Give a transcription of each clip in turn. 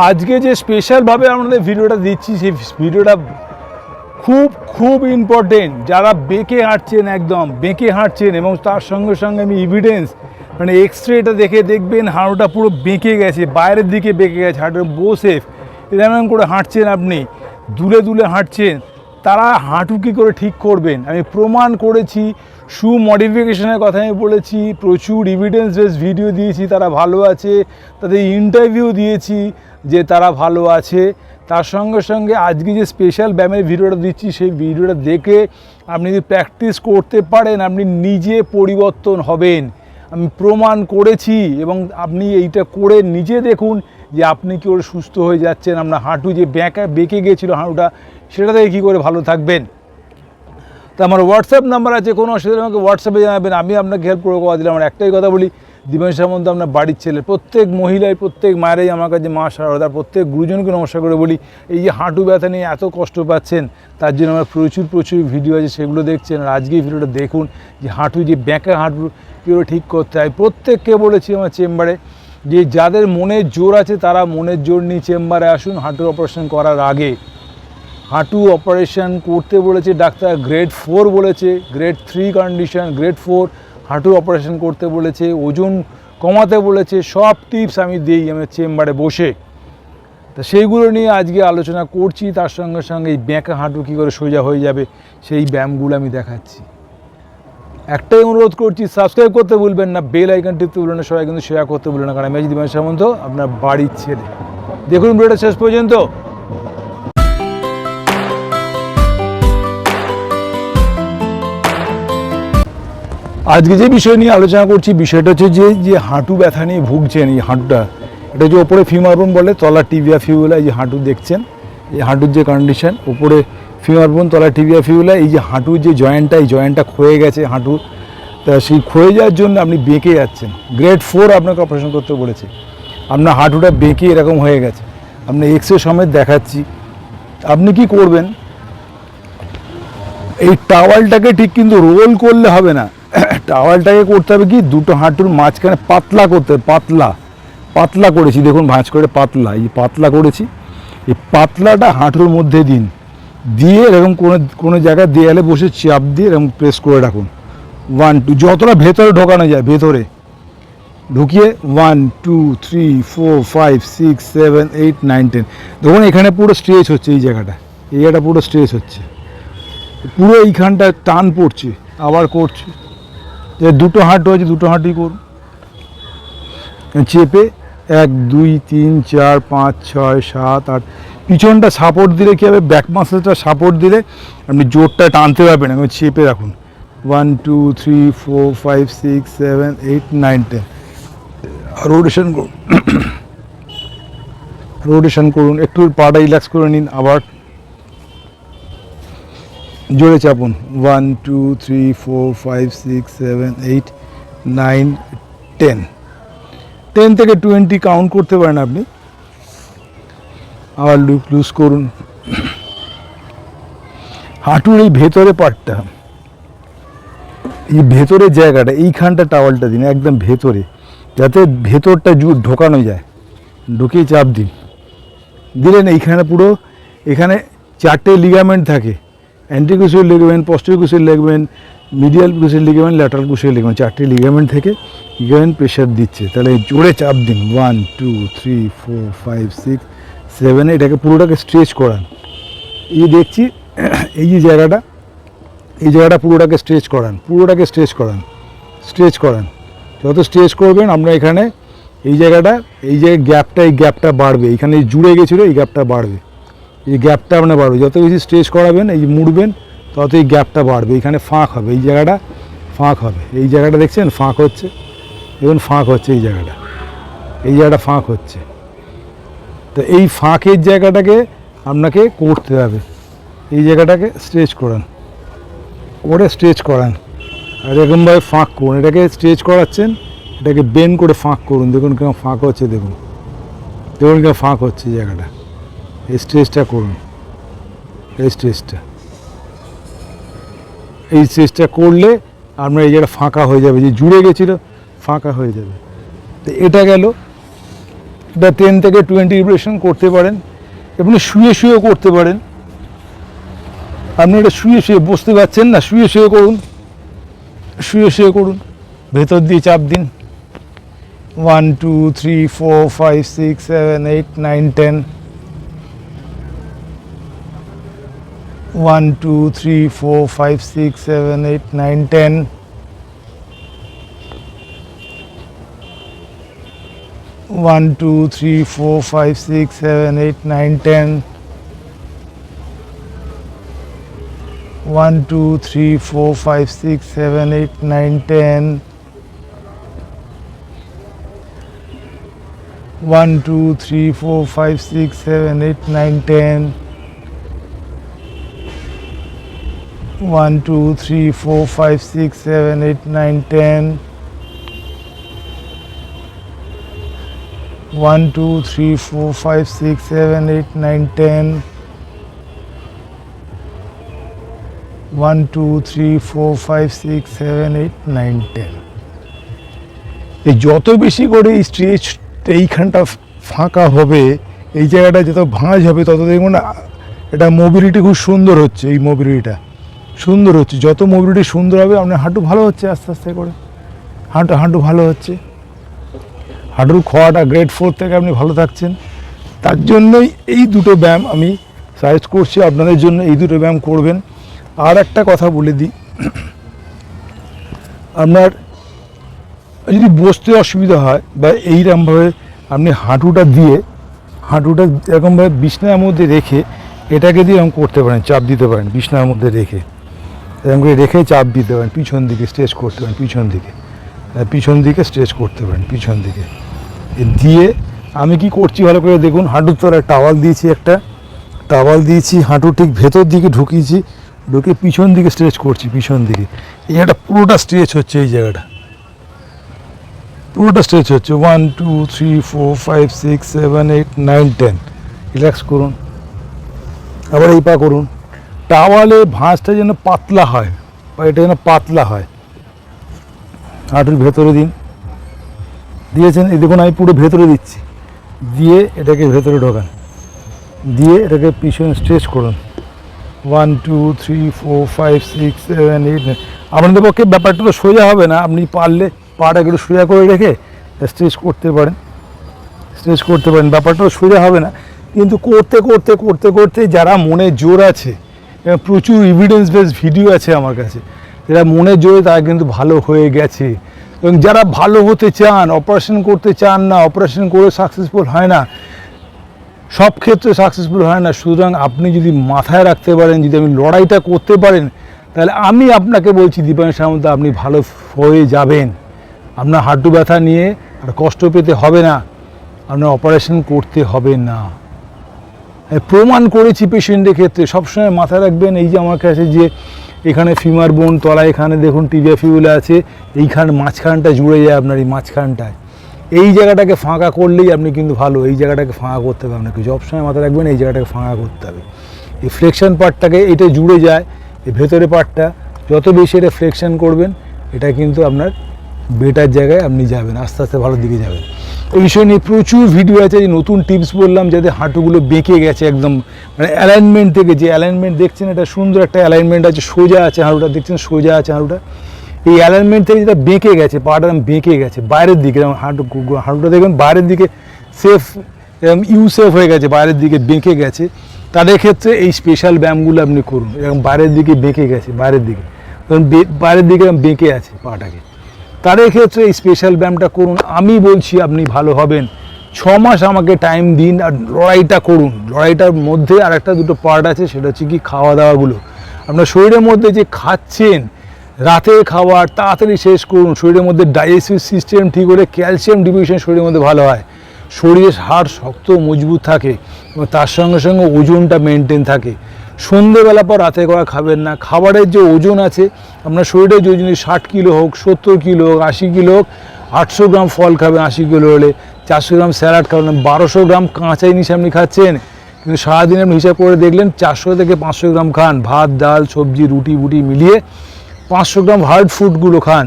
আজকে যে স্পেশালভাবে আমাদের ভিডিওটা দিচ্ছি সেই ভিডিওটা খুব ইম্পর্টেন্ট। যারা বেঁকে হাঁটছেন, একদম বেঁকে হাঁটছেন, এবং তার সঙ্গে সঙ্গে আমি এভিডেন্স মানে এক্সরেটা দেখে দেখবেন হাঁটুটা পুরো বেঁকে গেছে, বাইরের দিকে বেঁকে গেছে, হাঁটু বসে এরকম করে হাঁটছেন, আপনি দুলে দুলে হাঁটছেন, তারা হাঁটু কী করে ঠিক করবেন আমি প্রমাণ করেছি। শু মডিফিকেশনের কথা আমি বলেছি, প্রচুর এভিডেন্স বেস ভিডিও দিয়েছি, তারা ভালো আছে, তাদের ইন্টারভিউ দিয়েছি যে তারা ভালো আছে। তার সঙ্গে সঙ্গে আজকে যে স্পেশাল ব্যায়ামের ভিডিওটা দিচ্ছি সেই ভিডিওটা দেখে আপনি যদি প্র্যাকটিস করতে পারেন আপনি নিজে পরিবর্তন হবেন, আমি প্রমাণ করেছি। এবং আপনি এইটা করে নিজে দেখুন যে আপনি কী করে সুস্থ হয়ে যাচ্ছেন। আপনার হাঁটু যে বেঁকে গিয়েছিলো হাঁটুটা, সেটা থেকে কী করে ভালো থাকবেন। তো আমার হোয়াটসঅ্যাপ নাম্বার আছে, কোনো অসুবিধা আমাকে হোয়াটসঅ্যাপে জানাবেন, আমি আপনাকে হেল্প করে দেওয়া। আমার একটাই কথা বলি, দিবেন সামন্ত আপনার বাড়ির ছেলে, প্রত্যেক মহিলায় প্রত্যেক মায়েরাই আমার কাছে মা সারদার, প্রত্যেক গুরুজনকে নমস্কার করে বলি, এই যে হাঁটু ব্যথা নিয়ে এত কষ্ট পাচ্ছেন তার জন্য আমার প্রচুর ভিডিও আছে, সেগুলো দেখছেন। আর আজকে এই ভিডিওটা দেখুন যে হাঁটু যে ব্যাঁকা হাঁটু কীভাবে ঠিক করতে হয়। প্রত্যেককে বলেছি আমার চেম্বারে যে যাদের মনের জোর আছে তারা মনের জোর নিয়ে চেম্বারে আসুন হাঁটু অপারেশন করার আগে। হাঁটু অপারেশন করতে বলেছে ডাক্তার, গ্রেড 4 বলেছে, গ্রেড 3 কন্ডিশন, গ্রেড 4 হাঁটু অপারেশন করতে বলেছে, ওজন কমাতে বলেছে, সব টিপস আমি দিই আমার চেম্বারে বসে। তা সেইগুলো নিয়ে আজকে আলোচনা করছি। তার সঙ্গে সঙ্গে এই ব্যাঁকা হাঁটু কী করে সোজা হয়ে যাবে সেই ব্যায়ামগুলো আমি দেখাচ্ছি। একটাই অনুরোধ করছি, সাবস্ক্রাইব করতে ভুলবেন না, বেল আইকন টিপতে ভুলবেন না, সবাই কিন্তু শেয়ার করতে ভুলবেন না, কারণ আমি দিবেন সামন্ত আপনার বাড়ির ছেলে। দেখুন ভিডিওটা শেষ পর্যন্ত। আজকে যে বিষয় নিয়ে আলোচনা করছি বিষয়টা হচ্ছে যে হাঁটু ব্যথা নিয়ে ভুগছেন, এই হাঁটুটা, এটা যে ওপরে ফিমার বোন বলে, তলা টিবিয়া ফিউলা, এই যে হাঁটু দেখছেন, এই হাঁটুর যে কন্ডিশন, ওপরে ফিমার বোন, তলা টিবিয়া ফিউলা, এই যে হাঁটুর যে জয়েন্টটা, এই জয়েন্টটা ক্ষয়ে গেছে হাঁটু, তা সেই ক্ষয়ে যাওয়ার জন্য আপনি বেঁকে যাচ্ছেন। গ্রেড 4 আপনাকে অপারেশন করতে বলেছে, আপনার হাঁটুটা বেঁকে এরকম হয়ে গেছে, আপনি এক্সরে সমেত দেখাচ্ছি। আপনি কি করবেন, এই টাওয়ালটাকে ঠিক কিন্তু রোল করলে হবে না, টাওয়ালটাকে করতে হবে কি দুটো হাঁটুর মাঝখানে পাতলা করতে হবে, পাতলা করেছি দেখুন, ভাঁজ করে পাতলা, এই পাতলা করেছি, এই পাতলাটা হাঁটুর মধ্যে দিন, দিয়ে এরকম কোনো জায়গায় দেয়ালে বসে চাপ দিয়ে এরকম প্রেস করে রাখুন। 1 2 যতটা ভেতরে ঢোকানো যায় ভেতরে ঢুকিয়ে 1 2 3 4 5 6 7 8 9 10 দেখুন এখানে পুরো স্ট্রেচ হচ্ছে, এই জায়গাটা পুরো স্ট্রেচ হচ্ছে, পুরো এইখানটা টান পড়ছে, আবার করছে। যে দুটো হাঁটু আছে দুটো হাঁটুই করুন, চেপে 1 2 3 4 5 6 7 8, পিছনটা সাপোর্ট দিলে কী হবে, ব্যাক মাসেলটা সাপোর্ট দিলে আপনি জোরটা টানতে পারবেন। আমি চেপে রাখুন 1 2 3 4 5 6 7 8 9 10, রোটেশন করুন, রোটেশন করুন, একটু পাটা রিল্যাক্স করে নিন, আবার জোরে চাপুন 1 2 3 4 5 6 7 8 9 10, 10 থেকে 20 কাউন্ট করতে পারেন আপনি, আবার লুজ করুন। হাঁটুর এই ভেতরে পার্টটা, এই ভেতরের জায়গাটা, এইখানটা টাওয়ালটা দিন একদম ভেতরে, যাতে ভেতরটা ঢোকানো যায়, ঢুকিয়ে চাপ দিন, দিলেন এইখানে পুরো, এখানে 4টে লিগামেন্ট থাকে, anterior cruciate ligament, posterior cruciate ligament, medial cruciate ligament, lateral cruciate ligament, 4টে লিগামেন্ট থেকে লিগামেন্ট প্রেশার দিচ্ছে, তাহলে জোরে চাপ দিন 1 2 3 4 5 6 7, এটাকে পুরোটাকে স্ট্রেচ করান। এই দেখছি এই যে জায়গাটা, এই জায়গাটা পুরোটাকে স্ট্রেচ করান, স্ট্রেচ করান, যত স্ট্রেচ করবেন আপনার এখানে এই জায়গাটা, এই যে গ্যাপটা, এই গ্যাপটা বাড়বে, এইখানে জুড়ে গেছিলো এই গ্যাপটা বাড়বে, এই গ্যাপটা আপনার বাড়বে, যত বেশি স্ট্রেচ করাবেন, এই মুড়বেন তত এই গ্যাপটা বাড়বে, এইখানে ফাঁক হবে, এই জায়গাটা ফাঁক হবে, এই জায়গাটা দেখছেন ফাঁক হচ্ছে, দেখুন ফাঁক হচ্ছে, এই জায়গাটা ফাঁক হচ্ছে। তো এই ফাঁকের জায়গাটাকে আপনাকে করতে হবে, এই জায়গাটাকে স্ট্রেচ করান, স্ট্রেচ করান, আর এরকমভাবে ফাঁক করুন, এটাকে স্ট্রেচ করাচ্ছেন, এটাকে বেন্ড করে ফাঁক করুন, দেখুন কেমন ফাঁক হচ্ছে, দেখুন কেমন ফাঁক হচ্ছে জায়গাটা, এই স্ট্রেচটা করুন, এই স্ট্রেচটা করলে আপনার এই জায়গাটা ফাঁকা হয়ে যাবে, যে জুড়ে গেছিলো ফাঁকা হয়ে যাবে। তো এটা গেল এটা 10 থেকে 20 রিপিটেশন করতে পারেন। আপনি শুয়ে শুয়েও করতে পারেন। আপনি এটা শুয়ে শুয়ে বসতে পারছেন না, শুয়ে শুয়ে করুন, শুয়ে শুয়ে করুন, ভেতর দিয়ে চাপ দিন। 1 2 3 4 5 6 7 8 9 10 1 2 3 4 5 6 7 8 9 10 1 2 3 4 5 6 7 8 9 10 1 2 3 4 5 6 7 8 9 10 1 2 3 4 5 6 7 8 9 10 1 2 3 4 5 6 7 8 9 10 1 2 3 4 5 6 7 8 9 10 1 2 3 4 5 6 7 8 9 10 এই যত বেশি করে এই স্ট্রেচ এইখানটা ফাঁকা হবে, এই জায়গাটা যত ভাঁজ হবে, তত দেখুন এটা মোবিলিটি খুব সুন্দর হচ্ছে। এই মোবিলিটিটা সুন্দর হচ্ছে, যত মোবিলিটি সুন্দর হবে আপনার হাঁটু ভালো হচ্ছে, আস্তে আস্তে করে হাঁটু ভালো হচ্ছে, হাঁটুর খোয়াটা গ্রেড 4 থেকে আপনি ভালো থাকছেন। তার জন্যই এই দুটো ব্যায়াম আমি সাজেস্ট করছি আপনাদের জন্য, এই দুটো ব্যায়াম করবেন। আর একটা কথা বলে দিই, আপনার যদি বসতে অসুবিধা হয় বা এইরকমভাবে আপনি হাঁটুটা এরকমভাবে বিছনার মধ্যে রেখে এটাকে দিয়ে এরকম করতে পারেন, চাপ দিতে পারেন বিছনার মধ্যে রেখে, এরকম করে রেখে চাপ দিতে পারেন, পিছন দিকে স্ট্রেচ করতে পারেন, পিছন দিকে স্ট্রেচ করতে পারেন, পিছন দিকে দিয়ে। আমি কি করছি ভালো করে দেখুন, হাঁটুর তলায় টাওয়াল দিয়েছি, হাঁটু ঠিক ভেতর দিকে ঢুকে পিছন দিকে স্ট্রেচ করছি, পিছন দিকে। এই জায়গাটা পুরোটা স্ট্রেচ হচ্ছে, এই জায়গাটা পুরোটা স্ট্রেচ হচ্ছে। 1 2 3 4 5 6 7 8 9 10 রিল্যাক্স করুন। আবার এই পা করুন। টাওয়ালে ভাঁজটা যেন পাতলা হয়, বা এটা যেন পাতলা হয়, হাঁটুর ভেতরে দিয়েছেন। এই দেখুন আমি পুরো ভেতরে দিচ্ছি, দিয়ে এটাকে ভেতরে ঢোকান, দিয়ে এটাকে পিছনে স্ট্রেচ করুন। 1 2 3 4 5 6 7 8 9। আপনাদের পক্ষে ব্যাপারটা তো সোজা হবে না, আপনি পারলে পাটা একটু সোজা করে রেখে স্ট্রেচ করতে পারেন, ব্যাপারটাও সোজা হবে না। কিন্তু করতে করতে যারা মনে জোর আছে, প্রচুর এভিডেন্স বেস ভিডিও আছে আমার কাছে, যারা মনে জোরে তারা কিন্তু ভালো হয়ে গেছে। এবং যারা ভালো হতে চান, অপারেশন করতে চান না, অপারেশন করে সাকসেসফুল হয় না, সব ক্ষেত্রে সাকসেসফুল হয় না। সুতরাং আপনি যদি মাথায় রাখতে পারেন, যদি আপনি লড়াইটা করতে পারেন, তাহলে আমি আপনাকে বলছি দীপায়ন সামন্ত, আপনি ভালো হয়ে যাবেন। আপনার হাঁটু ব্যথা নিয়ে আর কষ্ট পেতে হবে না, আপনার অপারেশন করতে হবে না। প্রমাণ করেছি পেশেন্টের ক্ষেত্রে। সবসময় মাথায় রাখবেন, এই যে আমার কাছে যে এখানে ফিমার বোন তলায়, এখানে দেখুন টিবিয়া ফিবুলা আছে, এইখানে মাঝখানটা জুড়ে যায় আপনার, এই মাঝখানটায় এই জায়গাটাকে ফাঁকা করলেই আপনি কিন্তু ভালো। এই জায়গাটাকে ফাঁকা করতে হবে আপনাকে, সবসময় মাথায় রাখবেন এই জায়গাটাকে ফাঁকা করতে হবে। এই ফ্লেকশন পার্টটাকে এটা জুড়ে যায়, এই ভেতরে পার্টটা যত বেশি এটা ফ্লেকশন করবেন, এটা কিন্তু আপনার বেটার জায়গায় আপনি যাবেন, আস্তে আস্তে ভালো দিকে যাবেন। এই বিষয় নিয়ে প্রচুর ভিডিও আছে, এই নতুন টিপস বললাম, যাতে হাঁটুগুলো বেঁকে গেছে একদম, মানে অ্যালাইনমেন্ট থেকে যে অ্যালাইনমেন্ট দেখছেন, এটা সুন্দর একটা অ্যালাইনমেন্ট আছে, সোজা আছে হাঁটুটা, দেখছেন সোজা আছে হাঁটুটা। এই অ্যালাইনমেন্ট থেকে যেটা বেঁকে গেছে, পাটা বেঁকে গেছে বাইরের দিকে, যেমন হাঁটুটা দেখবেন বাইরের দিকে সেফ, এরকম সেফ হয়ে গেছে, বাইরের দিকে বেঁকে গেছে, তাদের ক্ষেত্রে এই স্পেশাল ব্যায়ামগুলো আপনি করুন। এরকম বাইরের দিকে বেঁকে গেছে, বাইরের দিকে এরকম বেঁকে আছে পাটাকে, তাদের ক্ষেত্রে এই স্পেশাল ব্যায়ামটা করুন। আমি বলছি আপনি ভালো হবেন। 6 মাস আমাকে টাইম দিন আর লড়াইটা করুন। লড়াইটার মধ্যে আর একটা দুটো পার্ট আছে, সেটা হচ্ছে কি খাওয়া দাওয়াগুলো। আপনার শরীরের মধ্যে যে খাচ্ছেন, রাতের খাবার তাড়াতাড়ি শেষ করুন। শরীরের মধ্যে ডাইজেস্টিভ সিস্টেম ঠিক হলে ক্যালসিয়াম ডিভিশন শরীরের মধ্যে ভালো হয়, শরীরের হাড় শক্ত মজবুত থাকে, এবং তার সঙ্গে সঙ্গে ওজনটা মেনটেন থাকে। সন্ধ্যেবেলা পর রাতে করা খাবেন না। খাবারের যে ওজন আছে, আপনার শরীরের যে ওজন 60 কিলো হোক, 70 কিলো হোক, 80 কিলো হোক, 800 গ্রাম ফল খাবেন 80 কিলো হলে, 400 গ্রাম স্যালাড খাবেন, 1200 গ্রাম কাঁচা জিনিস আপনি খাচ্ছেন, কিন্তু সারাদিন আপনি হিসাব করে দেখলেন 400 থেকে 500 গ্রাম খান, ভাত ডাল সবজি রুটি বুটি মিলিয়ে 500 গ্রাম হার্ড ফুডগুলো খান,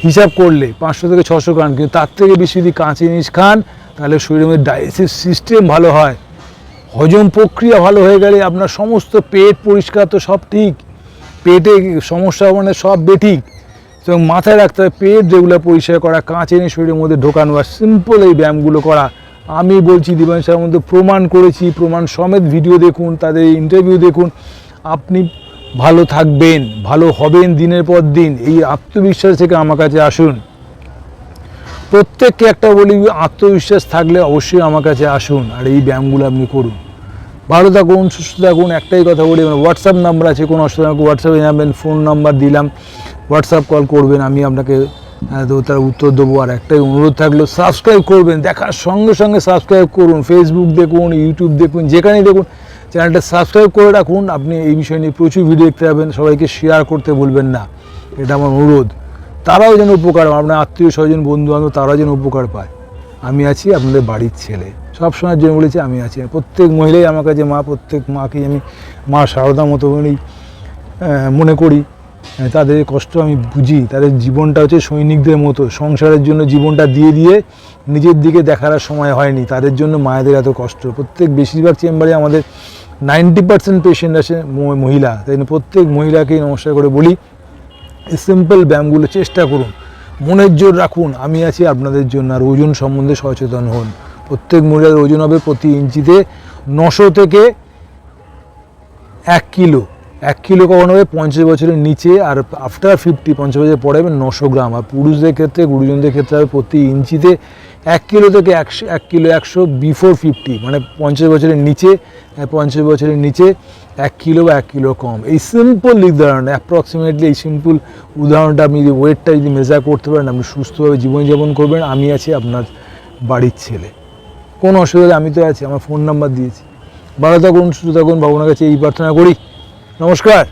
হিসাব করলে 500 থেকে 600 গ্রাম। কিন্তু তার থেকে বেশি যদি কাঁচা জিনিস খান, তাহলে শরীরের মধ্যে ডাইজেস্টিভ সিস্টেম ভালো হয়, হজম প্রক্রিয়া ভালো হয়ে গেলে আপনার সমস্ত পেট পরিষ্কার, তো সব ঠিক, পেটে সমস্যা মানে সব বেঠিক। এবং মাথায় রাখতে হবে পেট রেগুলার পরিষ্কার করা, কাঁচ এনে শরীরের মধ্যে ঢোকানো, আর সিম্পল এই ব্যায়ামগুলো করা। আমি বলছি দিবান স্যারের মধ্যে প্রমাণ করেছি, প্রমাণ সমেত ভিডিও দেখুন, তাদের ইন্টারভিউ দেখুন, আপনি ভালো থাকবেন, ভালো হবেন দিনের পর দিন। এই আত্মবিশ্বাস থেকে আমার কাছে আসুন। প্রত্যেককে একটা বলি, আত্মবিশ্বাস থাকলে অবশ্যই আমার কাছে আসুন আর এই ব্যায়ামগুলো আপনি করুন। ভালো থাকুন, সুস্থ থাকুন। একটাই কথা বলি, হোয়াটসঅ্যাপ নাম্বার আছে, কোনো অসুবিধা নেই, হোয়াটসঅ্যাপে যাবেন, ফোন নাম্বার দিলাম, হোয়াটসঅ্যাপ কল করবেন, আমি আপনাকে তার উত্তর দেবো। আর একটাই অনুরোধ থাকলো, সাবস্ক্রাইব করবেন, দেখার সঙ্গে সঙ্গে সাবস্ক্রাইব করুন। ফেসবুক দেখুন, ইউটিউব দেখুন, যেখানেই দেখুন চ্যানেলটা সাবস্ক্রাইব করে রাখুন। আপনি এই বিষয় নিয়ে প্রচুর ভিডিও দেখতে পাবেন, সবাইকে শেয়ার করতে ভুলবেন না, এটা আমার অনুরোধ। তারাও যেন উপকার পায়, আপনার আত্মীয় স্বজন বন্ধু বান্ধব তারাও যেন উপকার পায়। আমি আছি আপনাদের বাড়ির ছেলে, সবসময়ের জন্য বলেছি আমি আছি। প্রত্যেক মহিলাই আমার কাছে মা, প্রত্যেক মাকেই আমি মা শারদা মতো মনে করি। তাদের কষ্ট আমি বুঝি, তাদের জীবনটা হচ্ছে সৈনিকদের মতো, সংসারের জন্য জীবনটা দিয়ে দিয়ে নিজের দিকে দেখার সময় হয়নি, তাদের জন্য মায়েদের এত কষ্ট। প্রত্যেক বেশিরভাগ চেম্বারে আমাদের 90% পেশেন্ট আসে মহিলা, তাই প্রত্যেক মহিলাকেই নমস্কার করে বলি, এই সিম্পল ব্যায়ামগুলো চেষ্টা করুন, মনের জোর রাখুন, আমি আছি আপনাদের জন্য। আর ওজন সম্বন্ধে সচেতন হন। প্রত্যেক মহিলাদের ওজন হবে প্রতি ইঞ্চিতে 900 থেকে 1 কিলো। 1 কিলো কখন হবে 50 বছরের নিচে, আর আফটার 50 50 বছর পরে হবে 900 গ্রাম। আর পুরুষদের ক্ষেত্রে, গুরুজনদের ক্ষেত্রে হবে প্রতি ইঞ্চিতে 1 কিলো থেকে 1 কিলো 100 বিফোর 50, মানে 50 বছরের নিচে, 50 বছরের নিচে 1 কিলো বা 1 কিলো কম। এই সিম্পল উদাহরণ, অ্যাপ্রক্সিমেটলি এই সিম্পল উদাহরণটা আপনি যদি ওয়েটটা যদি মেজার করতে পারেন, আপনি সুস্থভাবে জীবনযাপন করবেন। আমি আছি আপনার বাড়ির ছেলে, কোনো অসুবিধা আমি তো আছি, আমার ফোন নাম্বার দিয়েছি। ভালো থাকুন, সুস্থ থাকুন, ভগবানের কাছে এই প্রার্থনা করি। নমস্কার।